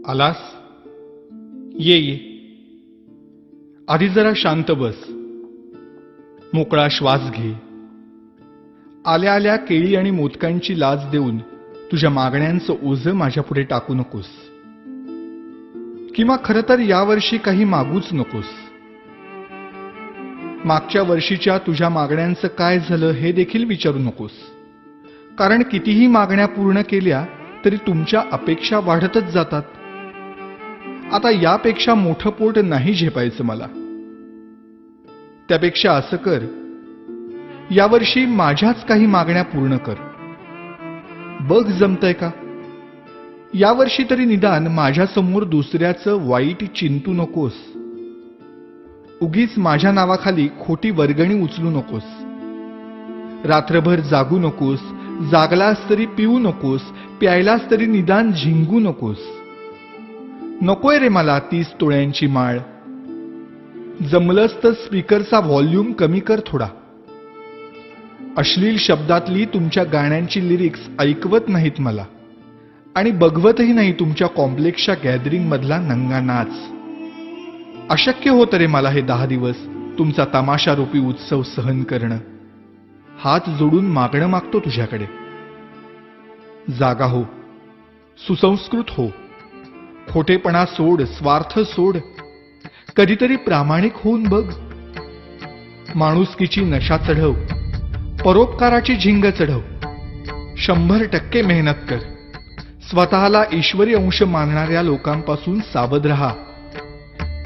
आलास? ये ये. आधी जरा शांत बस. मोकळा श्वास घे. आल्या आल्या केळी आणि मोदकांची लाच देऊन तुझ्या मागण्यांचं ओझं माझ्यापुढे टाकू नकोस. किंवा खरं तर यावर्षी काही मागूच नकोस. मागच्या वर्षीच्या तुझ्या मागण्यांचं काय झालं हे देखील विचारू नकोस. कारण कितीही मागण्या पूर्ण केल्या तरी तुमच्या अपेक्षा वाढतच जातात. आता यापेक्षा मोठं पोट नाही झेपायचं मला. त्यापेक्षा असं कर, यावर्षी माझ्याच काही मागण्या पूर्ण कर. बघ जमतंय का? यावर्षी तरी निदान माझ्यासमोर दुसऱ्याचं वाईट चिंतू नकोस. उगीच माझ्या नावाखाली खोटी वर्गणी उचलू नकोस. रात्रभर जागू नकोस. जागलास तरी पिऊ नकोस. प्यायलास तरी निदान झिंगू नकोस. नकोय रे मला 30 तोळ्यांची माळ. जमलंच तर स्पीकरचा व्हॉल्यूम कमी कर थोडा. अश्लील शब्दातली तुमच्या गाण्यांची लिरिक्स ऐकवत नाहीत मला आणि बघवतही नाही तुमच्या कॉम्प्लेक्सच्या गॅदरिंग मधला नंगा नाच. अशक्य होतं रे मला हे 10 दिवस तुमचा तमाशारूपी उत्सव सहन करणं. हात जोडून मागणं मागतो तुझ्याकडे. जागा हो. सुसंस्कृत हो. खोटेपणा सोड. स्वार्थ सोड. कधीतरी प्रामाणिक होऊन बघ. माणुसकीची नशा चढव. परोपकाराची झिंग चढव. 100% मेहनत कर. स्वतःला ईश्वरी अंश मानणाऱ्या लोकांपासून सावध राहा.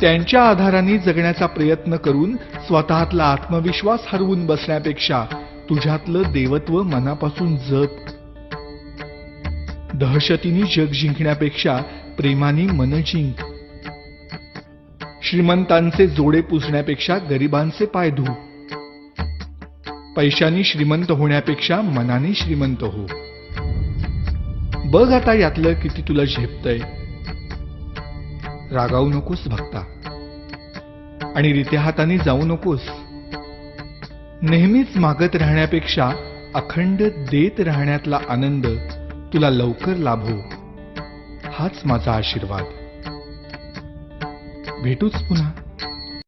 त्यांच्या आधाराने जगण्याचा प्रयत्न करून स्वतःतला आत्मविश्वास हरवून बसण्यापेक्षा तुझ्यातलं देवत्व मनापासून जप. दहशतीने जग जिंकण्यापेक्षा प्रेमाने मन जिंक. श्रीमंतांचे जोडे पुसण्यापेक्षा गरिबांचे पाय धु. पैशानी श्रीमंत होण्यापेक्षा मनाने श्रीमंत हो. बघ आता यातलं किती तुला झेपतंय. रागावू नकोस भक्ता आणि रित्या हाताने जाऊ नकोस. नेहमीच मागत राहण्यापेक्षा अखंड देत राहण्यातला आनंद तुला लवकर लाभो, हाच माझा आशीर्वाद. भेटूच पुन्हा.